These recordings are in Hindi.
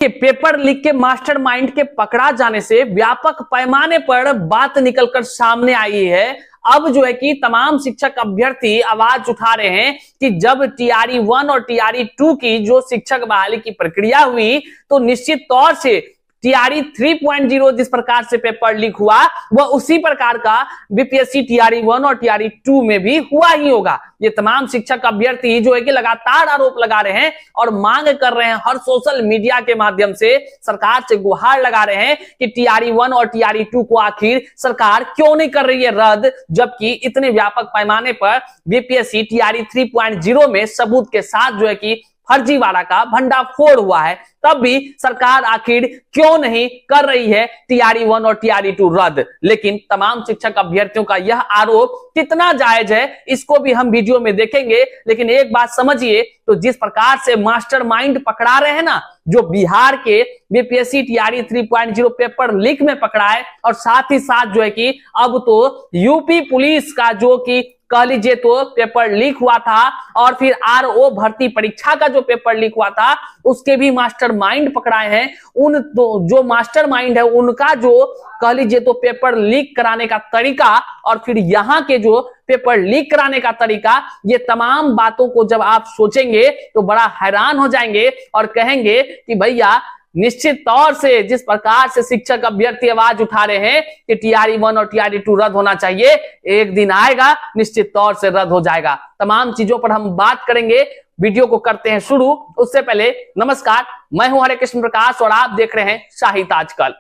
कि पेपर लीक के मास्टरमाइंड के पकड़ा जाने से व्यापक पैमाने पर बात निकलकर सामने आई है। अब जो है कि तमाम शिक्षक अभ्यर्थी आवाज उठा रहे हैं कि जब टीआरई 1 और टीआरई 2 की जो शिक्षक बहाली की प्रक्रिया हुई तो निश्चित तौर से टीआरई 3.0 जिस प्रकार से पेपर लीक हुआ वह उसी प्रकार का बीपीएससी टीआरई 1 और टीआरई 2 में भी हुआ ही होगा। ये तमाम शिक्षक अभ्यर्थी जो है कि लगातार आरोप लगा रहे हैं और मांग कर रहे हैं, हर सोशल मीडिया के माध्यम से सरकार से गुहार लगा रहे हैं कि टीआरई 1 और टीआरई 2 को आखिर सरकार क्यों नहीं कर रही है रद्द, जबकि इतने व्यापक पैमाने पर बीपीएससी टीआरई 3.0 में सबूत के साथ जो है कि फर्जीवाड़ा का भंडाफोड़ हुआ है, तब भी सरकार आखिर क्यों नहीं कर रही है टीआरई 1 और टीआरई 2 रद्द। लेकिन तमाम शिक्षक अभ्यर्थियों का यह आरोप कितना जायज है इसको भी हम वीडियो में देखेंगे। लेकिन एक बात समझिए, तो जिस प्रकार से मास्टरमाइंड पकड़ा रहे हैं ना, जो बिहार के बीपीएससी टीआरई 3.0 पेपर लीक में पकड़ा है, और साथ ही साथ जो है कि अब तो यूपी पुलिस का जो कि कह लीजिए तो पेपर लीक हुआ था, और फिर आरओ भर्ती परीक्षा का जो पेपर लीक हुआ था उसके भी मास्टरमाइंड पकड़ाए हैं। उन जो मास्टरमाइंड है उनका जो कह लीजिए तो पेपर लीक कराने का तरीका और फिर यहाँ के जो पेपर लीक कराने का तरीका, ये तमाम बातों को जब आप सोचेंगे तो बड़ा हैरान हो जाएंगे और कहेंगे कि भैया निश्चित तौर से जिस प्रकार से शिक्षक अभ्यर्थी आवाज उठा रहे हैं कि टीआरई 1 और टीआरई 2 रद्द होना चाहिए, एक दिन आएगा निश्चित तौर से रद्द हो जाएगा। तमाम चीजों पर हम बात करेंगे। वीडियो को करते हैं शुरू। उससे पहले नमस्कार, मैं हूं हरे कृष्ण प्रकाश और आप देख रहे हैं साहित्य आजकल।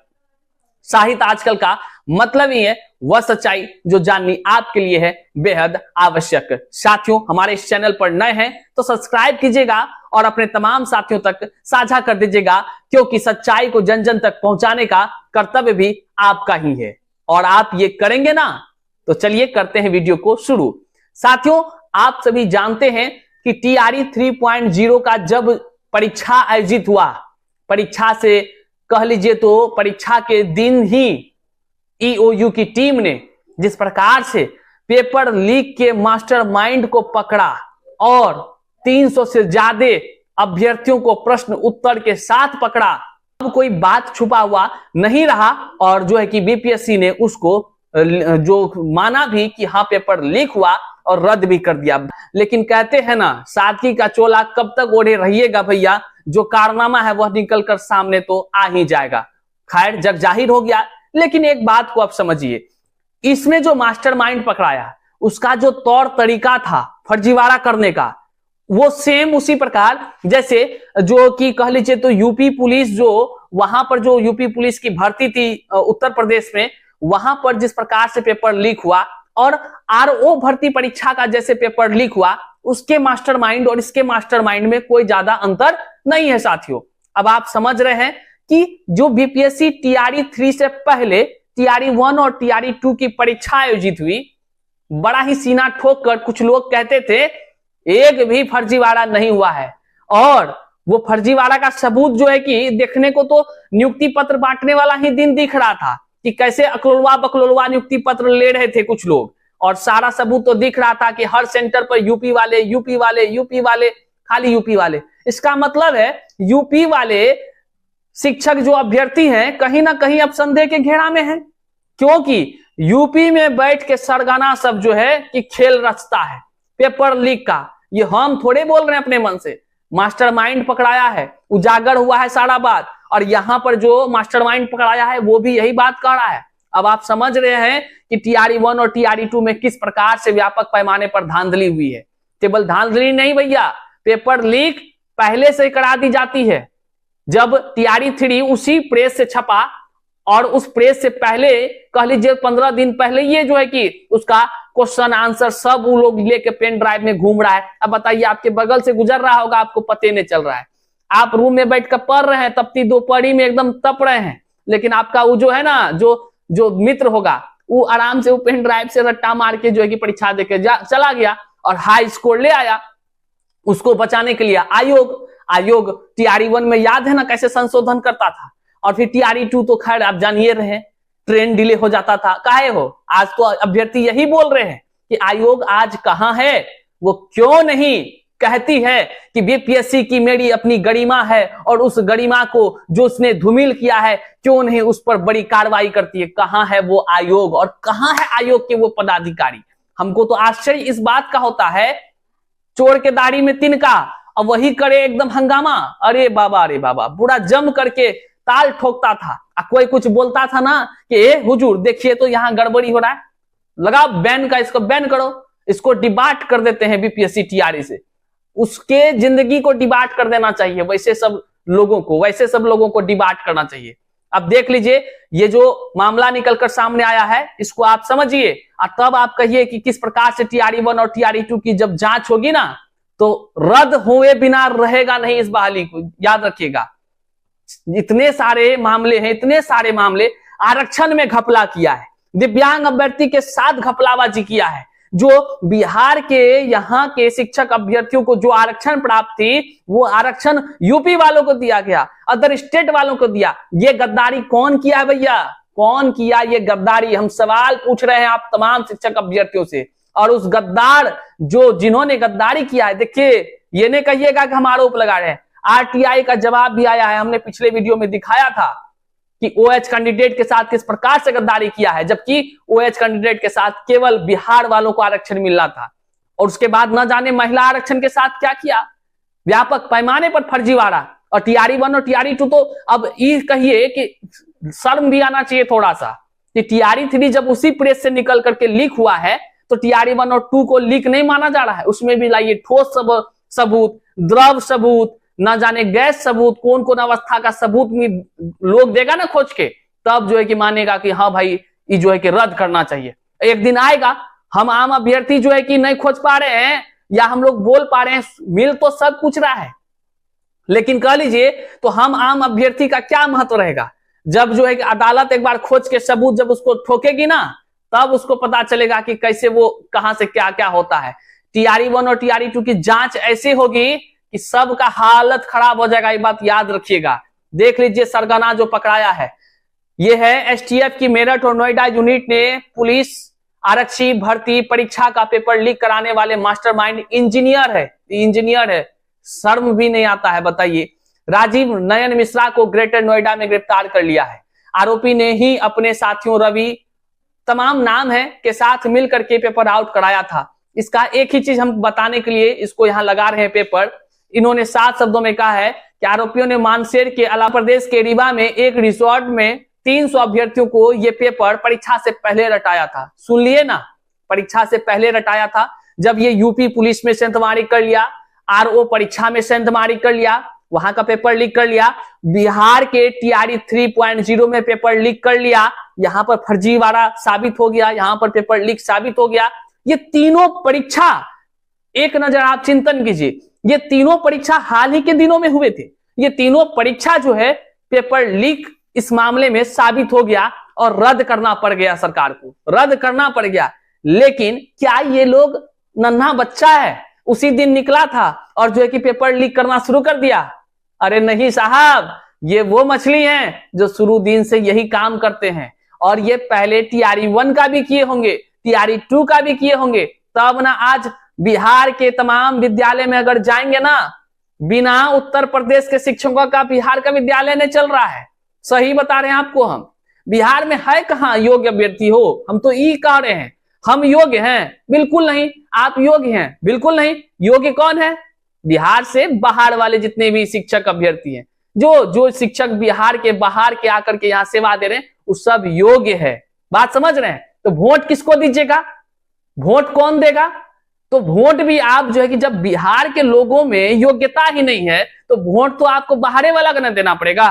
साहित्य आजकल का मतलब ही है वह सच्चाई जो जाननी आपके लिए है बेहद आवश्यक। साथियों, हमारे इस चैनल पर नए हैं तो सब्सक्राइब कीजिएगा और अपने तमाम साथियों तक साझा कर दीजिएगा, क्योंकि सच्चाई को जन जन तक पहुंचाने का कर्तव्य भी आपका ही है। और आप ये करेंगे ना, तो चलिए करते हैं वीडियो को शुरू। साथियों, आप सभी जानते हैं कि टीआरई 3.0 का जब परीक्षा आयोजित हुआ, परीक्षा से कह लीजिए तो परीक्षा के दिन ही ईओयू की टीम ने जिस प्रकार से पेपर लीक के मास्टरमाइंड को पकड़ा और 300 से ज्यादा अभ्यर्थियों को प्रश्न उत्तर के साथ पकड़ा, अब कोई बात छुपा हुआ नहीं रहा और जो है कि बीपीएससी ने उसको जो माना भी कि हाँ पेपर लीक हुआ और रद्द भी कर दिया। लेकिन कहते हैं ना, सादगी का चोला कब तक ओढ़े रहिएगा भैया, जो कारनामा है वह निकल कर सामने तो आ ही जाएगा। खैर, जग जाहिर हो गया। लेकिन एक बात को आप समझिए, इसमें जो मास्टरमाइंड पकड़ाया उसका जो तौर तरीका था फर्जीवाड़ा करने का, वो सेम उसी प्रकार जैसे जो कि कह लीजिए तो यूपी पुलिस, जो वहां पर जो यूपी पुलिस की भर्ती थी उत्तर प्रदेश में, वहां पर जिस प्रकार से पेपर लीक हुआ और आरओ भर्ती परीक्षा का जैसे पेपर लीक हुआ, उसके मास्टरमाइंड और इसके मास्टरमाइंड में कोई ज्यादा अंतर नहीं है। साथियों, अब आप समझ रहे हैं कि जो बीपीएससी टीआरई 3 से पहले टीआरई 1 और टीआरई 2 की परीक्षा आयोजित हुई, बड़ा ही सीना ठोक कर कुछ लोग कहते थे एक भी फर्जीवाड़ा नहीं हुआ है। और वो फर्जीवाड़ा का सबूत जो है कि देखने को तो नियुक्ति पत्र बांटने वाला ही दिन दिख रहा था कि कैसे अकलोलवा बकलोलवा नियुक्ति पत्र ले रहे थे कुछ लोग, और सारा सबूत तो दिख रहा था कि हर सेंटर पर यूपी वाले यूपी वाले यूपी वाले, खाली यूपी वाले। इसका मतलब है यूपी वाले शिक्षक जो अभ्यर्थी हैं कहीं ना कहीं अब संदेह के घेरा में हैं, क्योंकि यूपी में बैठ के सरगना सब जो है कि खेल रचता है पेपर लीक का। ये हम थोड़े बोल रहे हैं अपने मन से, मास्टरमाइंड पकड़ाया है, उजागर हुआ है सारा बात, और यहां पर जो मास्टरमाइंड पकड़ाया है वो भी यही बात कह रहा है। अब आप समझ रहे हैं कि टीआरई 1 और टीआरई 2 में किस प्रकार से व्यापक पैमाने पर धांधली हुई है। केवल धांधली नहीं भैया, पेपर लीक पहले से करा दी जाती है। जब टीआरई 3 उसी प्रेस से छपा और उस प्रेस से पहले कह लीजिए 15 दिन पहले ये जो है कि उसका क्वेश्चन आंसर सब वो लोग लेके पेन ड्राइव में घूम रहा है। अब बताइए, आपके बगल से गुजर रहा होगा, आपको पते नहीं चल रहा है, आप रूम में बैठकर पढ़ रहे हैं, तपती दोपहरी में एकदम तप रहे हैं, लेकिन आपका वो जो है ना जो मित्र होगा वो आराम से वो पेन ड्राइव से रट्टा मार के जो है कि परीक्षा देके चला गया और हाई स्कोर ले आया। उसको बचाने के लिए आयोग टीआरई 1 में याद है ना कैसे संशोधन करता था, और फिर टीआरई 2 तो खैर आप जानिए रहे, ट्रेन डिले हो जाता था। काहे हो, आज तो अभ्यर्थी यही बोल रहे हैं कि आयोग आज कहां है, वो क्यों नहीं कहती है कि बीपीएससी की मेरी अपनी गरिमा है और उस गरिमा को जो उसने धूमिल किया है क्यों नहीं उस पर बड़ी कार्रवाई करती है। कहां है वो आयोग और कहां है आयोग के वो पदाधिकारी। हमको तो आश्चर्य इस बात का होता है, चोर के दाढ़ी में तिनका और वही करे एकदम हंगामा। अरे बाबा पूरा जम करके ताल ठोकता था। कोई कुछ बोलता था ना कि ए हुजूर देखिए तो यहाँ गड़बड़ी हो रहा है, लगा बैन का, इसको बैन करो, इसको डिबाट कर देते हैं बीपीएससी टीआरई से। उसके जिंदगी को डिबाट कर देना चाहिए, वैसे सब लोगों को डिबाट करना चाहिए। अब देख लीजिए ये जो मामला निकलकर सामने आया है इसको आप समझिए और तब आप कहिए कि किस प्रकार से टीआरई 1 और टीआरई 2 की जब जांच होगी ना तो रद्द हुए बिना रहेगा नहीं इस बहाली को, याद रखिएगा। इतने सारे मामले आरक्षण में घपला किया है, दिव्यांग अभ्यर्थी के साथ घपलाबाजी किया है। जो बिहार के यहाँ के शिक्षक अभ्यर्थियों को जो आरक्षण प्राप्त थी वो आरक्षण यूपी वालों को दिया गया, अदर स्टेट वालों को दिया। ये गद्दारी कौन किया है भैया, कौन किया ये गद्दारी? हम सवाल पूछ रहे हैं आप तमाम शिक्षक अभ्यर्थियों से। और उस गद्दार जिन्होंने गद्दारी किया है, देखिए ये नहीं कहिएगा कि हम आरोप लगा रहे हैं, आरटीआई का जवाब भी आया है। हमने पिछले वीडियो में दिखाया था कि ओएच कैंडिडेट के साथ किस प्रकार से गद्दारी किया है, जबकि ओएच कैंडिडेट के साथ केवल बिहार वालों को आरक्षण मिलना था। और उसके बाद न जाने महिला आरक्षण के साथ क्या किया, व्यापक पैमाने पर फर्जीवाड़ा। और टीआरई 1 और टीआरई 2 तो अब ये कहिए कि शर्म भी आना चाहिए थोड़ा सा कि टीआरई 3 जब उसी प्रेस से निकल करके लीक हुआ है तो टीआरई 1 और 2 को लीक नहीं माना जा रहा है। उसमें भी लाइए ठोस सबूत, द्रव सबूत, ना जाने गैस सबूत, कौन कौन अवस्था का सबूत लोग देगा ना खोज के, तब जो है कि मानेगा कि हाँ भाई ये जो है कि रद्द करना चाहिए। एक दिन आएगा हम आम अभ्यर्थी जो है कि नहीं खोज पा रहे हैं या हम लोग बोल पा रहे हैं, मिल तो सब कुछ रहा है, लेकिन कह लीजिए तो हम आम अभ्यर्थी का क्या महत्व रहेगा जब जो है कि अदालत एक बार खोज के सबूत जब उसको ठोकेगी ना तब उसको पता चलेगा कि कैसे वो कहां से क्या क्या होता है। टीआरई 1 और टीआरई 2 की जांच ऐसी होगी कि सबका हालत खराब हो जाएगा, ये बात याद रखिएगा। देख लीजिए सरगना जो पकड़ाया है, ये है एसटीएफ की मेरठ और नोएडा यूनिट ने पुलिस आरक्षी भर्ती परीक्षा का पेपर लीक कराने वाले मास्टरमाइंड इंजीनियर है, शर्म भी नहीं आता है बताइए। राजीव नयन मिश्रा को ग्रेटर नोएडा में गिरफ्तार कर लिया है। आरोपी ने ही अपने साथियों रवि, तमाम नाम है, के साथ मिलकर के पेपर आउट कराया था। इसका एक ही चीज हम बताने के लिए इसको यहां लगा रहे हैं पेपर। इन्होंने 7 शब्दों में कहा है कि आरोपियों ने मानसेर के अलावा प्रदेश के रीवा में एक रिसोर्ट में 300 अभ्यर्थियों को यह पेपर परीक्षा से पहले रटाया था। सुन लिए ना, परीक्षा से पहले रटाया था। जब ये यूपी पुलिस में सेंधमारी कर लिया, आरओ परीक्षा में सेंधमारी कर लिया, वहां का पेपर लीक कर लिया, बिहार के टीआरई 3.0 में पेपर लीक कर लिया, यहां पर फर्जीवाड़ा साबित हो गया, यहां पर पेपर लीक साबित हो गया। ये तीनों परीक्षा एक नजर आप चिंतन कीजिए, ये तीनों परीक्षा हाल ही के दिनों में हुए थे। ये तीनों परीक्षा जो है पेपर लीक इस मामले में साबित हो गया और रद्द करना पड़ गया, सरकार को रद्द करना पड़ गया। लेकिन क्या ये लोग नन्हा बच्चा है, उसी दिन निकला था और जो है कि पेपर लीक करना शुरू कर दिया? अरे नहीं साहब, ये वो मछली हैं जो शुरू दिन से यही काम करते हैं। और ये पहले टीआरई 1 का भी किए होंगे, टीआरई 2 का भी किए होंगे, तब ना आज बिहार के तमाम विद्यालय में अगर जाएंगे ना, बिना उत्तर प्रदेश के शिक्षकों का बिहार का विद्यालय नहीं चल रहा है। सही बता रहे हैं आपको हम। बिहार में है कहां योग्य अभ्यर्थी हो? हम तो ये कह रहे हैं हम योग्य हैं, बिल्कुल नहीं। आप योग्य हैं, बिल्कुल नहीं। योग्य कौन है? बिहार से बाहर वाले जितने भी शिक्षक अभ्यर्थी हैं, जो शिक्षक बिहार के बाहर के आकर के यहाँ सेवा दे रहे हैं, वो सब योग्य है। बात समझ रहे हैं? तो वोट किसको दीजिएगा? वोट कौन देगा? तो वोट भी आप जो है कि जब बिहार के लोगों में योग्यता ही नहीं है तो वोट तो आपको बाहरे वाला का ना देना पड़ेगा।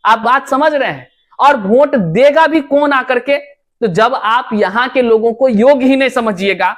आप बात समझ रहे हैं? और वोट देगा भी कौन आकर के? तो जब आप यहां के लोगों को योग्य ही नहीं समझिएगा,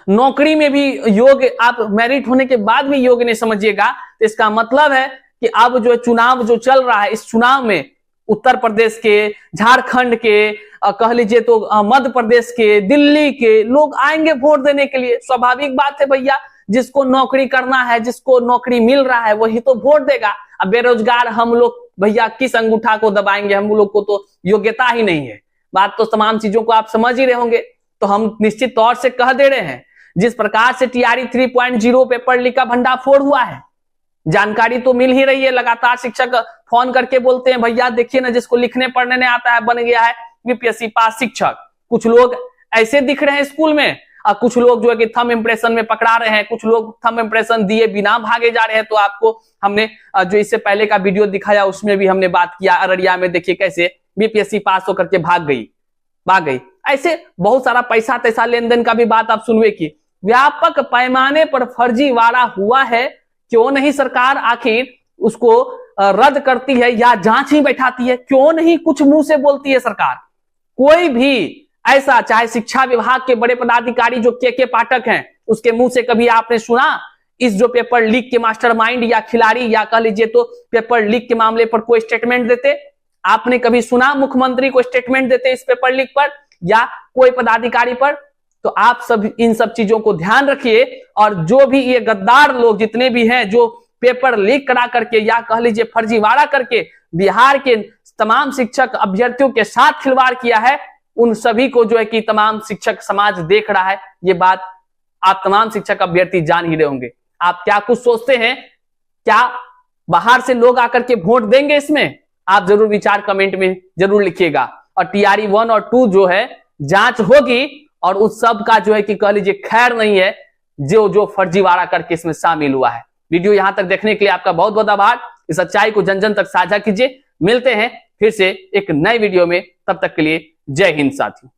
नौकरी में भी योग्य, आप मेरिट होने के बाद भी योग्य नहीं समझिएगा, तो इसका मतलब है कि अब जो चुनाव जो चल रहा है, इस चुनाव में उत्तर प्रदेश के, झारखंड के, कह लीजिए तो मध्य प्रदेश के, दिल्ली के लोग आएंगे वोट देने के लिए। स्वाभाविक बात है भैया, जिसको नौकरी करना है, जिसको नौकरी मिल रहा है, वही तो वोट देगा। अब बेरोजगार हम लोग भैया किस अंगूठा को दबाएंगे? हम लोग को तो योग्यता ही नहीं है। बात तो तमाम चीजों को आप समझ ही रहे होंगे। तो हम निश्चित तौर से कह दे रहे हैं, जिस प्रकार से टीआरई 3.0 पेपर लीक का भंडाफोड़ हुआ है, जानकारी तो मिल ही रही है। लगातार शिक्षक फोन करके बोलते हैं भैया देखिए ना, जिसको लिखने पढ़ने नहीं आता है बन गया है यूपीएससी पास शिक्षक। कुछ लोग ऐसे दिख रहे हैं स्कूल में और कुछ लोग जो है कि थंब इंप्रेशन में पकड़ा रहे हैं, कुछ लोग थंब इंप्रेशन दिए बिना भागे जा रहे हैं। तो आपको हमने जो इससे पहले का वीडियो दिखाया उसमें भी हमने बात किया, अररिया में देखिए कैसे बीपीएससी पास होकर के भाग गई। ऐसे बहुत सारा पैसा तैसा लेन देन का भी बात आप सुनवे की। व्यापक पैमाने पर फर्जीवाड़ा हुआ है, क्यों नहीं सरकार आखिर उसको रद्द करती है या जांच ही बैठाती है? क्यों नहीं कुछ मुंह से बोलती है सरकार? कोई भी ऐसा, चाहे शिक्षा विभाग के बड़े पदाधिकारी जो के पाठक हैं, उसके मुंह से कभी आपने सुना इस जो पेपर लीक के मास्टरमाइंड या खिलाड़ी या कह लीजिए तो पेपर लीक के मामले पर कोई स्टेटमेंट देते? आपने कभी सुना मुख्यमंत्री को स्टेटमेंट देते इस पेपर लीक पर या कोई पदाधिकारी पर? तो आप सब इन सब चीजों को ध्यान रखिए। और जो भी ये गद्दार लोग जितने भी हैं जो पेपर लीक करा करके या कह लीजिए फर्जीवाड़ा करके बिहार के तमाम शिक्षक अभ्यर्थियों के साथ खिलवाड़ किया है, उन सभी को जो है कि तमाम शिक्षक समाज देख रहा है। ये बात आप तमाम शिक्षक अभ्यर्थी जान ही रहे होंगे। आप क्या कुछ सोचते हैं? क्या बाहर से लोग आकर के वोट देंगे इसमें? आप जरूर विचार कमेंट में जरूर लिखिएगा। और टीआरई 1 और 2 जो है जांच होगी और उस सब का जो है कि कह लीजिए खैर नहीं है जो फर्जीवाड़ा करके इसमें शामिल हुआ है। वीडियो यहां तक देखने के लिए आपका बहुत बहुत आभार। इस सच्चाई को जन जन तक साझा कीजिए। मिलते हैं फिर से एक नए वीडियो में, तब तक के लिए जय हिंद साथियों।